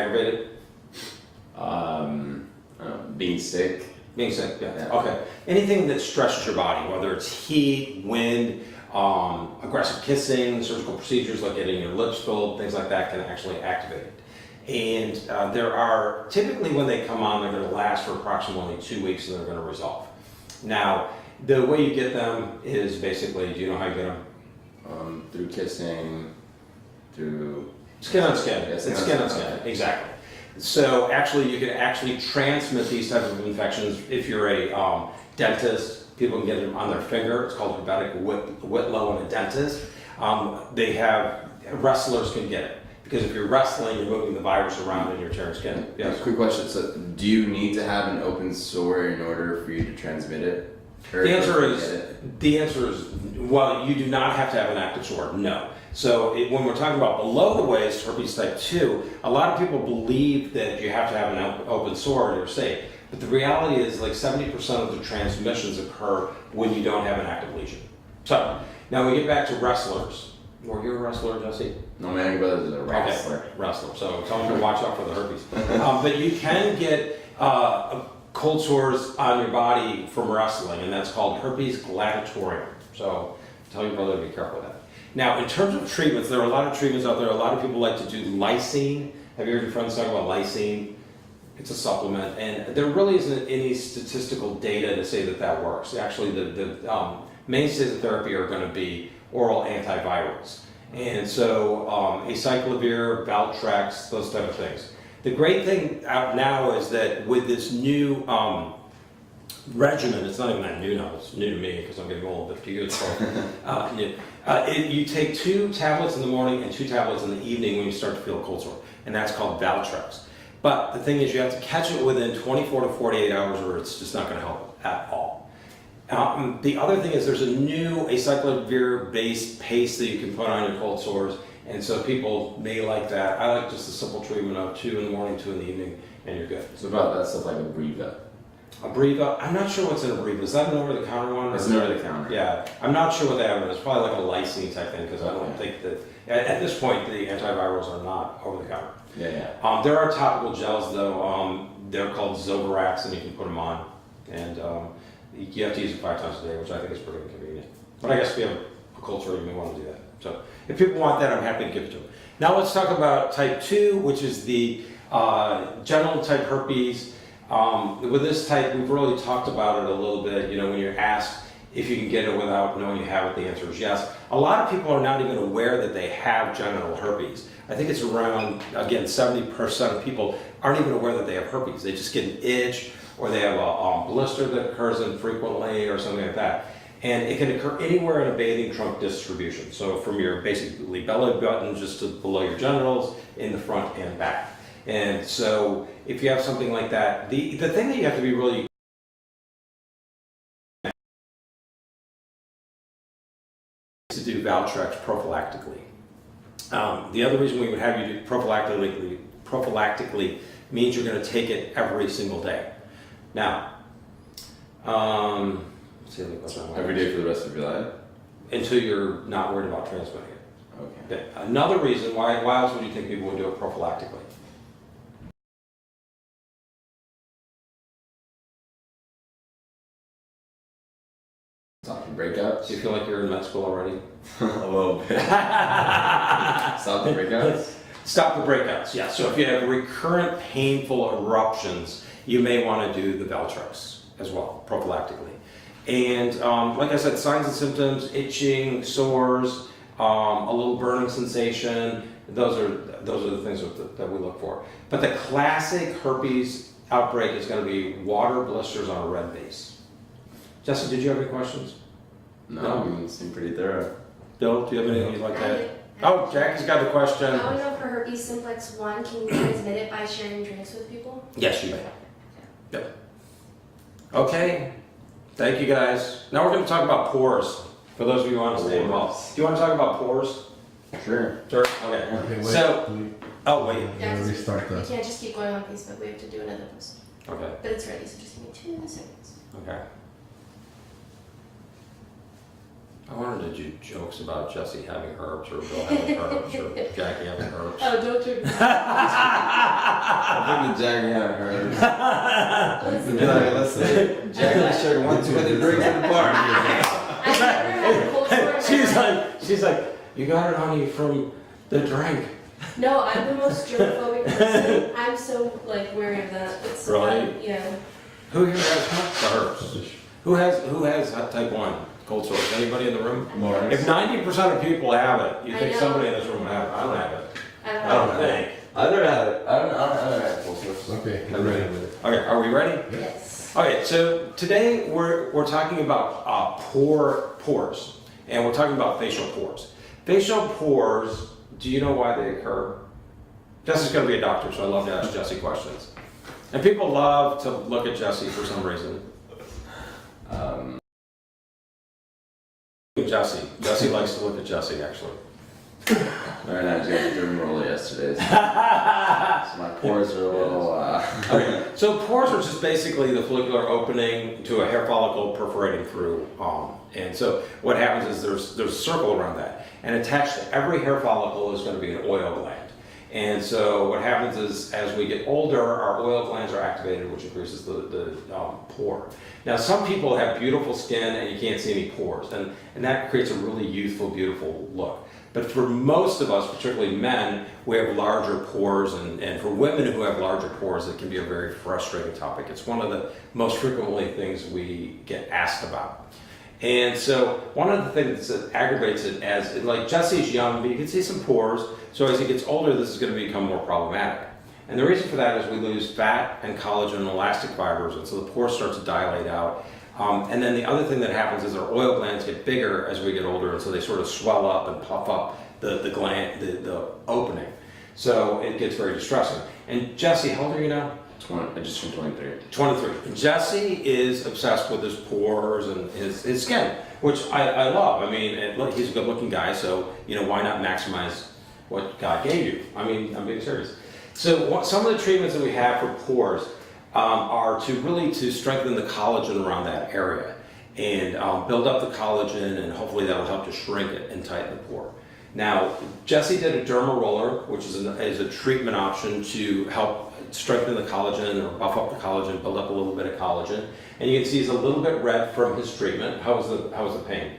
aggravated? Being sick. Being sick, yeah. Okay. Anything that stresses your body, whether it's heat, wind, aggressive kissing, surgical procedures like getting your lips filled, things like that can actually activate it. And there are, typically when they come on, they're going to last for approximately 2 weeks and they're going to resolve. Now, the way you get them is basically, do you know how you get them? Through kissing, through... Skin on skin. Yeah, It's skin on skin, exactly. So actually, you can actually transmit these types of infections if you're a dentist. People can get them on their finger. It's called herpetic whitlow in a dentist. Wrestlers can get it. Because if you're wrestling, you're moving the virus around in your tearing skin. Yes. Quick question. So, do you need to have an open sore in order for you to transmit it? The answer is, well, you do not have to have an active sore, no. So when we're talking about below the waist, herpes type 2, a lot of people believe that you have to have an open sore and you're safe. But the reality is like 70% of the transmissions occur when you don't have an active lesion. So now we get back to wrestlers. Were you a wrestler, Jesse? No, my brother's a wrestler. Okay, wrestler. So tell them to watch out for the herpes. But you can get cold sores on your body from wrestling, and that's called herpes gladiatorium. So tell your brother to be careful with that. Now, in terms of treatments, there are a lot of treatments out there. A lot of people like to do lysine. Have you heard your friends talk about lysine? It's a supplement, and there really isn't any statistical data to say that that works. Actually, the mainstays of therapy are going to be oral antivirals. And so acyclovir, Valtrex, those type of things. The great thing out now is that with this new regimen, it's not even that new now, it's new to me because I'm getting old, 50 years old. You take 2 tablets in the morning and 2 tablets in the evening when you start to feel a cold sore, and that's called Valtrex. But the thing is you have to catch it within 24 to 48 hours or it's just not going to help at all. The other thing is there's a new acyclovir-based paste that you can put on your cold sores, and so people may like that. I like just a simple treatment of 2 in the morning, 2 in the evening, and you're good. So about that stuff like Abreva. Abreva, I'm not sure what's in Abreva. Is that an over-the-counter one? It's an over-the-counter. Yeah, I'm not sure what they have in it. It's probably like a lysine type thing because I don't think that, at this point, the antivirals are not over-the-counter. Yeah. There are topical gels though. They're called Zovirax, and you can put them on, and you have to use it 5 times a day, which I think is pretty inconvenient. But I guess if you have a cold sore, you may want to do that. So if people want that, I'm happy to give it to them. Now let's talk about type 2, which is the genital type herpes. With this type, we've really talked about it a little bit. You know, when you're asked if you can get it without knowing you have it, the answer is yes. A lot of people are not even aware that they have genital herpes. I think it's around, again, 70% of people aren't even aware that they have herpes. They just get an itch, or they have a blister that occurs infrequently, or something like that. And it can occur anywhere in a bathing trunk distribution. So from your basically belly button just to below your genitals, in the front and back. And so if you have something like that, the thing that you have to be really is to do Valtrex prophylactically. The other reason we would have you do prophylactically means you're going to take it every single day. Now, let's see the question. Every day for the rest of your life? Until you're not worried about transmitting it. Okay. Another reason, why else would you think people would do it prophylactically? Stop the breakouts? Do you feel like you're in med school already? A little bit. Stop the breakouts? Stop the breakouts, yeah. So if you have recurrent painful eruptions, you may want to do the Valtrex as well, prophylactically. And like I said, signs and symptoms, itching, sores, a little burning sensation, those are the things that we look for. But the classic herpes outbreak is going to be water blisters on a red base. Jesse, did you have any questions? No, I mean, it seemed pretty thorough. Bill, do you have anything you'd like to add? Oh, Jackie's got the question. I want to know for herpes simplex 1, can you transmit it by sharing drinks with people? Yes, you may. Yep. Okay. Thank you, guys. Now we're going to talk about pores. For those of you who want to stay involved. Do you want to talk about pores? Sure. Sure. Okay. Okay, wait. So, oh wait. Yeah, Yeah, 'cause restart we that. can't just keep going on Facebook. We have to do another post. Okay. But it's ready, so just give me 2 seconds. Okay. I wanted to do jokes about Jesse having herbs, or Bill having herbs, or Jackie having herbs. Oh, don't do I think the Jackie haven't heard. Be like, listen, Jackie shared 1 2 other drinks in the bar. I've never had a cold sore in my life. she's like, you got it on you from the drink. No, I'm the most germophobic person. I'm so like wary of that. It's Really? yeah. Who here has the herpes? Who has type 1 cold sores? Anybody in the room? If 90% of people have it, you I think know. somebody in this room would have it. I don't have it. I don't I know. don't think. I've never had it. I don't have full source. Okay, I'm ready. Okay, are we ready? Yes. Okay, so today we're talking about pores, and we're talking about facial pores. Facial pores, do you know why they occur? Jesse's going to be a doctor, so I love to ask Jesse questions. And people love to look at Jesse for some reason. Jesse likes to look at Jesse, actually. Very nice. You got the derm roller yesterday. So my pores are a little. Okay, so pores are just basically the follicular opening to a hair follicle perforating through. And so what happens is there's a circle around that, and attached to every hair follicle is going to be an oil gland. And so what happens is, as we get older, our oil glands are activated, which increases the pore. Now, some people have beautiful skin and you can't see any pores, and that creates a really youthful, beautiful look. But for most of us, particularly men, we have larger pores, and for women who have larger pores, it can be a very frustrating topic. It's one of the most frequently things we get asked about. And so one of the things that aggravates it, as like Jesse's young, but you can see some pores, so as he gets older, this is going to become more problematic. And the reason for that is we lose fat and collagen and elastic fibers, and so the pores start to dilate out. And then the other thing that happens is our oil glands get bigger as we get older, and so they sort of swell up and puff up the opening. So it gets very distressing. And Jesse, how old are you now? I just turned 23. 23. Jesse is obsessed with his pores and his skin, which I love. I mean, look, he's a good-looking guy, so why not maximize what God gave you? I mean, I'm being serious. So some of the treatments that we have for pores are to strengthen the collagen around that area and build up the collagen, and hopefully that will help to shrink it and tighten the pore. Now, Jesse did a derma roller, which is a treatment option to help strengthen the collagen or buff up the collagen, build up a little bit of collagen. And you can see he's a little bit red from his treatment. How was the pain?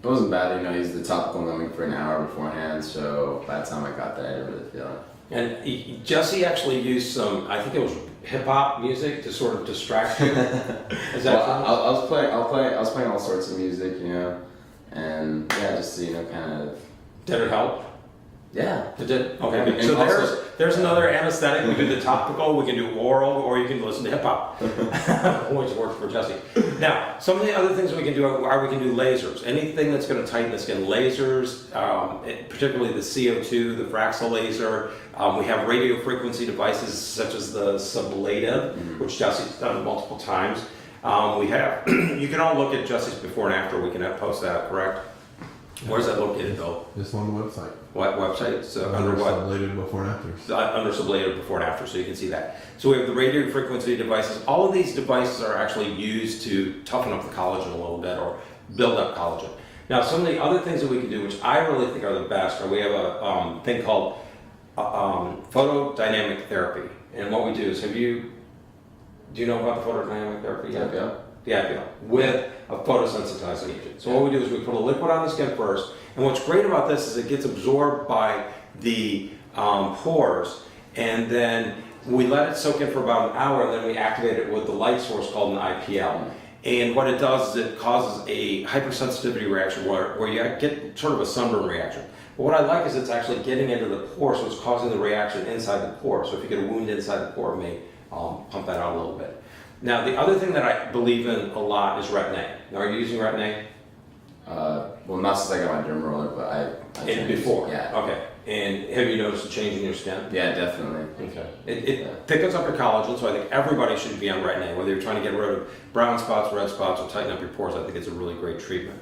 It wasn't bad, I used the topical numbing for an hour beforehand, so by the time I got there, I didn't really feel it. And Jesse actually used some, I think it was hip hop music to sort of distract you. Is that I was playing all sorts of music, and yeah, just kind of. Did it help? Yeah. It did? Okay. And So also- there's another anesthetic. We can do the topical, we can do oral, or you can listen to hip hop. Always works for Jesse. Now, some of the other things we can do are we can do lasers. Anything that's going to tighten the skin. Lasers, particularly the CO2, the Fraxel laser. We have radio frequency devices such as the sublative, which Jesse's done multiple times. We have, you can all look at Jesse's before and after. We can post that, correct? Where's that located, Bill? Just on the website. What website? So under what? Sublated before and afters. Under sublated before and after, so you can see that. So we have the radio frequency devices. All of these devices are actually used to toughen up the collagen a little bit or build up collagen. Now, some of the other things that we can do, which I really think are the best, are we have a thing called photodynamic therapy. And what we do is, do you know about the photodynamic therapy yet? Yeah, with a photosensitizing agent. So what we do is we put a liquid on the skin first, and what's great about this is it gets absorbed by the pores, and then we let it soak in for about an hour, and then we activate it with the light source called an IPL. And what it does is it causes a hypersensitivity reaction where you get sort of a sunburn reaction. But what I like is it's actually getting into the pore, so it's causing the reaction inside the pore. So if you get a wound inside the pore, it may pump that out a little bit. Now, the other thing that I believe in a lot is Retin-A. Now, are you using Retin-A? Well, not since I got my derm roller, but I And before? Yeah. Okay. And have you noticed a change in your skin? Yeah, definitely. Okay. It thickens up your collagen, so I think everybody should be on Retin-A. Whether you're trying to get rid of brown spots, red spots, or tighten up your pores, I think it's a really great treatment.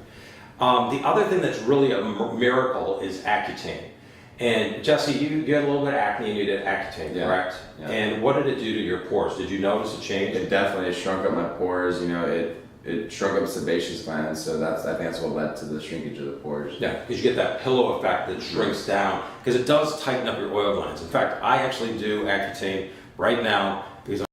The other thing that's really a miracle is Accutane. And Jesse, you had a little bit of acne and you did Accutane, correct? Yeah. And what did it do to your pores? Did you notice a change? It definitely shrunk up my pores. It shrunk up sebaceous glands, so I think that's what led to the shrinkage of the pores. Yeah, because you get that pillow effect that shrinks down, because it does tighten up your oil glands. In fact, I actually do Accutane right now because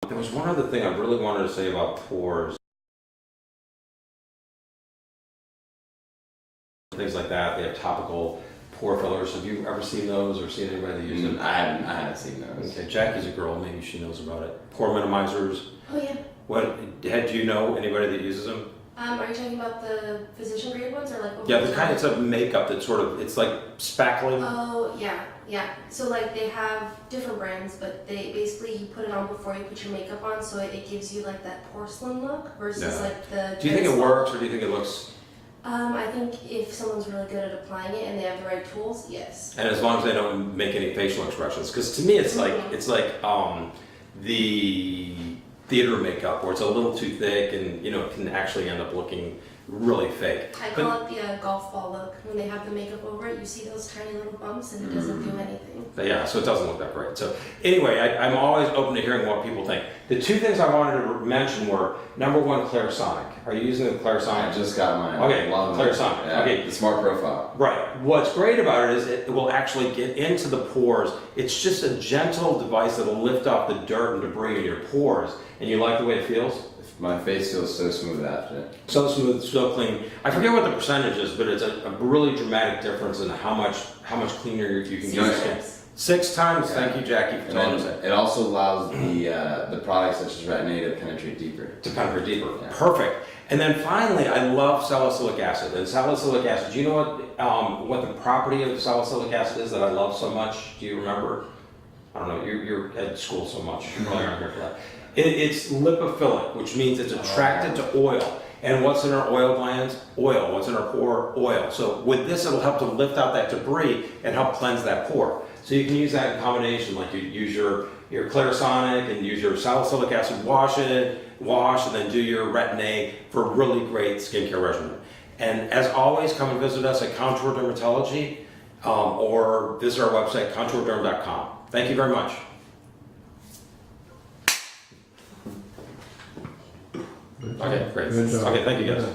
there was one other thing I really wanted to say about pores. Things like that. They have topical pore fillers. Have you ever seen those or seen anybody that uses them? I haven't seen those. Okay, Jackie's a girl. Maybe she knows about it. Pore minimizers. Oh yeah. What? Do you know anybody that uses them? Are you talking about the physician grade ones or like? Yeah, the kind. It's a makeup that sort of. It's like spackling. Oh yeah. So like they have different brands, but they basically you put it on before you put your makeup on, so it gives you like that porcelain look versus Yeah. like the. Do you think it works or do you think it looks? I think if someone's really good at applying it and they have the right tools, yes. And as long as they don't make any facial expressions, because to me it's like the theater makeup where it's a little too thick and it can actually end up looking really fake. I call it the golf ball look. When they have the makeup over it, you see those tiny little bumps and it doesn't do anything. But yeah, so it doesn't look that great. So anyway, I'm always open to hearing what people think. The two things I wanted to mention were, number one, Clarisonic. Are you using the I Clarisonic? just got mine. Okay, Love it. Clarisonic. Yeah, Okay. the smart profile. Right. What's great about it is it will actually get into the pores. It's just a gentle device that will lift off the dirt and debris in your pores. And you like the way it feels? My face feels so smooth after it. So smooth, so clean. I forget what the percentage is, but it's a really dramatic difference in how much cleaner you can get your skin. 6 times. Yeah. Thank you, Jackie, for And telling us then that. it also allows the products such as Retin-A to penetrate deeper. To penetrate deeper. Yeah. Perfect. And then finally, I love salicylic acid. And salicylic acid, do you know what the property of salicylic acid is that I love so much? Do you remember? I don't know, you're at school so much, you probably aren't here for that. It's lipophilic, which means it's attracted to oil. And what's in our oil glands? Oil. What's in our pore? Oil. So with this, it'll help to lift out that debris and help cleanse that pore. So you can use that in combination, like you use your Clarisonic and use your salicylic acid, wash, and then do your Retin-A for a really great skincare regimen. And as always, come and visit us at Contour Dermatology or visit our website, contourderm.com. Thank you very much. Okay, great. Good job. Okay, thank you guys.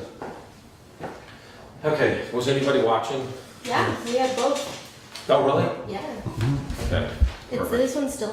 Okay, was anybody watching? Yeah, we have both. Oh, really? Yeah. Okay. It's Perfect. this one's still